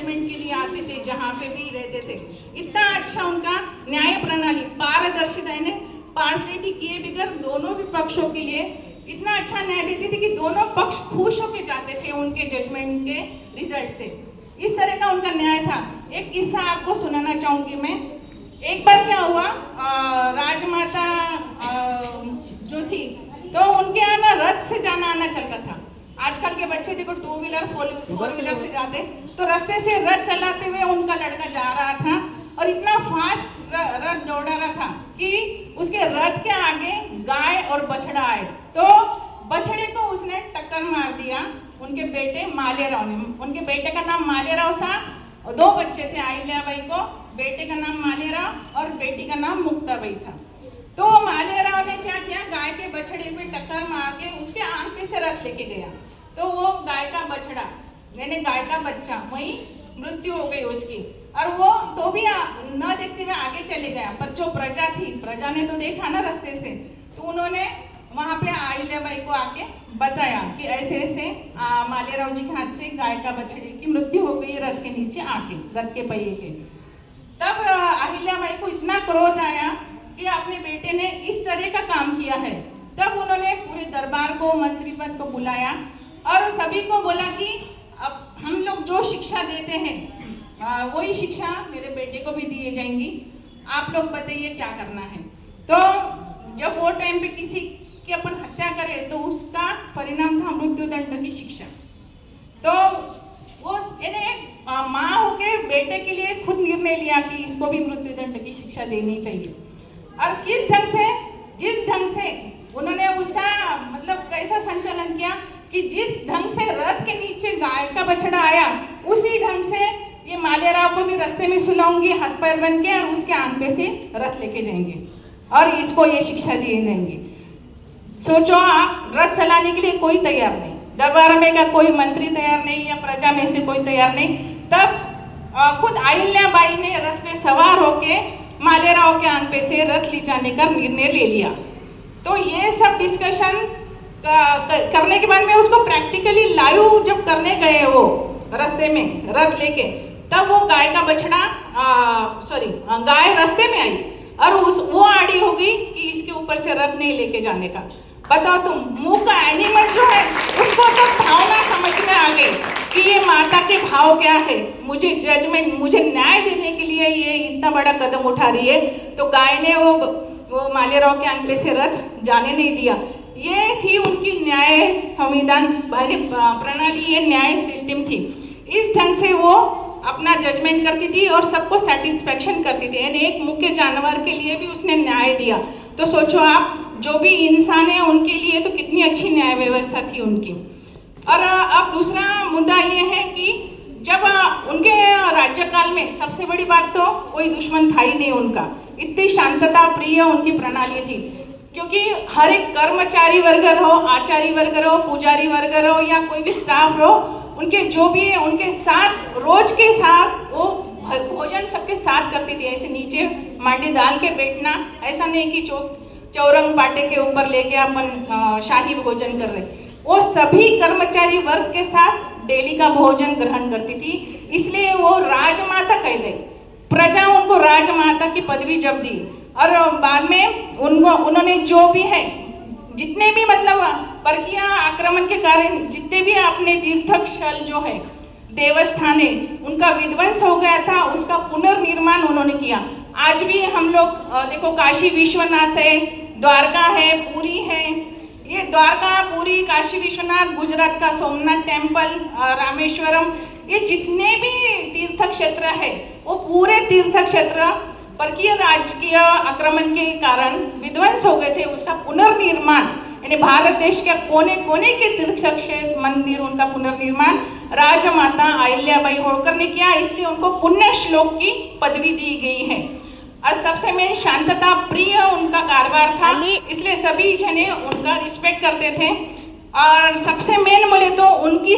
Judgement के लिए आते थे, जहाँ पे भी रहते थे। इतना अच्छा उनका न्याय प्रणाली, पारदर्शिता, यानी पार्शलिटी किए बगैर दोनों भी पक्षों के लिए इतना अच्छा न्याय देते थे कि दोनों पक्ष खुश होकर जाते थे उनके जजमेंट के रिजल्ट से। इस तरह का उनका न्याय था। एक किस्सा आपको सुनाना चाहूंगी मैं। एक बार क्या हुआ, राजमाता जो थी तो उनके यहाँ ना रथ से जाना आना चल रहा था। आजकल के बच्चे देखो 2 व्हीलर 4 व्हीलर से जाते, तो रास्ते से रथ चलाते हुए उनका लड़का जा रहा था और इतना फास्ट रथ दौड़ा रहा था कि उसके रथ के आगे गाय और बछड़ा आए, तो बछड़े को उसने टक्कर मार दिया उनके बेटे मालेराव ने। उनके बेटे का नाम मालेराव था और 2 बच्चे थे अहिल्याबाई को, बेटे का नाम मालेराव और बेटी का नाम मुक्ताबाई था। तो मालेराव ने क्या किया, गाय के बछड़े पे टक्कर मार के उसके आंख पे से रथ लेके गया। तो वो गाय का बछड़ा यानी गाय का बच्चा वहीं मृत्यु हो गई उसकी, और वो तो भी न देखते हुए आगे चले गया। पर जो प्रजा थी, प्रजा ने तो देखा ना रास्ते से, तो उन्होंने वहां पे अहिल्याबाई को आके बताया कि ऐसे ऐसे मालेराव जी के हाथ से गाय का बछड़े की मृत्यु हो गई रथ के नीचे आके, रथ के पहिए के। तब अहिल्याबाई को इतना क्रोध आया कि अपने बेटे ने इस तरह का काम किया है। तब उन्होंने पूरे दरबार को, मंत्रीपद को बुलाया और सभी को बोला कि अब हम लोग जो शिक्षा देते हैं वही शिक्षा मेरे बेटे को भी दी जाएंगी, आप लोग बताइए क्या करना है। तो जब वो टाइम पे किसी की अपन हत्या करें तो उसका परिणाम था मृत्यु दंड की शिक्षा। तो वो माँ होके बेटे के लिए खुद निर्णय लिया कि इसको भी मृत्यु दंड की शिक्षा देनी चाहिए। और जिस ढंग से उन्होंने उसका मतलब कैसा संचालन किया कि जिस ढंग से रथ के नीचे गाय का बछड़ा आया, उसी ढंग से ये मालेराव को भी रास्ते में सुलाऊंगी हाथ पैर बन के, और उसके आंख पे से रथ लेके जाएंगे और इसको ये शिक्षा दिए जाएंगे। सोचो आप, रथ चलाने के लिए कोई तैयार नहीं, दरबार में का कोई मंत्री तैयार नहीं या प्रजा में से कोई तैयार नहीं। तब खुद अहिल्याबाई ने रथ पे सवार होके मालेराव के आंख पे से रथ ले जाने का निर्णय ले लिया। तो ये सब डिस्कशन करने के बाद में उसको प्रैक्टिकली लाइव जब करने गए वो रास्ते में रथ लेके, तब वो गाय का बछड़ा गाय रास्ते में आई और वो आड़ी हो गई कि इसके ऊपर से रथ नहीं लेके जाने का। बताओ तुम, मुंह का एनिमल जो है उसको तो भावना समझ में आ गई कि ये माता के भाव क्या है, मुझे जजमेंट, मुझे न्याय देने के लिए ये इतना बड़ा कदम उठा रही है। तो गाय ने वो मालेराव के आंख पे से रथ जाने नहीं दिया। ये थी उनकी न्याय संविधान प्रणाली, ये न्याय सिस्टम थी। इस ढंग से वो अपना जजमेंट करती थी और सबको सेटिस्फेक्शन करती थी, यानी एक मुख्य जानवर के लिए भी उसने न्याय दिया। तो सोचो आप, जो भी इंसान है उनके लिए तो कितनी अच्छी न्याय व्यवस्था थी उनकी। और अब दूसरा मुद्दा ये है कि जब उनके राज्यकाल में सबसे बड़ी बात तो कोई दुश्मन था ही नहीं उनका, इतनी शांतता प्रिय उनकी प्रणाली थी। क्योंकि हर एक कर्मचारी वर्ग हो, आचार्य वर्ग हो, पुजारी वर्ग हो या कोई भी स्टाफ हो, उनके जो भी है उनके साथ रोज के साथ वो भोजन सबके साथ करती थी। ऐसे नीचे माटी डाल के बैठना, ऐसा नहीं कि चौरंग पाटे के ऊपर लेके अपन शाही भोजन कर रहे। वो सभी कर्मचारी वर्ग के साथ डेली का भोजन ग्रहण करती थी, इसलिए वो राजमाता कहलाई। प्रजा उनको राजमाता की पदवी जब दी और बाद में उन्होंने जो भी है, जितने भी मतलब परकीय आक्रमण के कारण जितने भी अपने तीर्थस्थल जो है देवस्थान है उनका विध्वंस हो गया था, उसका पुनर्निर्माण उन्होंने किया। आज भी हम लोग देखो, काशी विश्वनाथ है, द्वारका है, पुरी है। ये द्वारका, पुरी, काशी विश्वनाथ, गुजरात का सोमनाथ टेम्पल, रामेश्वरम, ये जितने भी तीर्थ क्षेत्र है वो पूरे तीर्थ क्षेत्र परकीय राजकीय आक्रमण के कारण विध्वंस हो गए थे। उसका पुनर्निर्माण यानी भारत देश के कोने कोने के तीर्थ क्षेत्र मंदिर, उनका पुनर्निर्माण राजमाता अहिल्याबाई होळकर ने किया, इसलिए उनको पुण्य श्लोक की पदवी दी गई है। और सबसे मेन शांतता प्रिय उनका कारभार था, इसलिए सभी जने उनका रिस्पेक्ट करते थे। और सबसे मेन बोले तो उनकी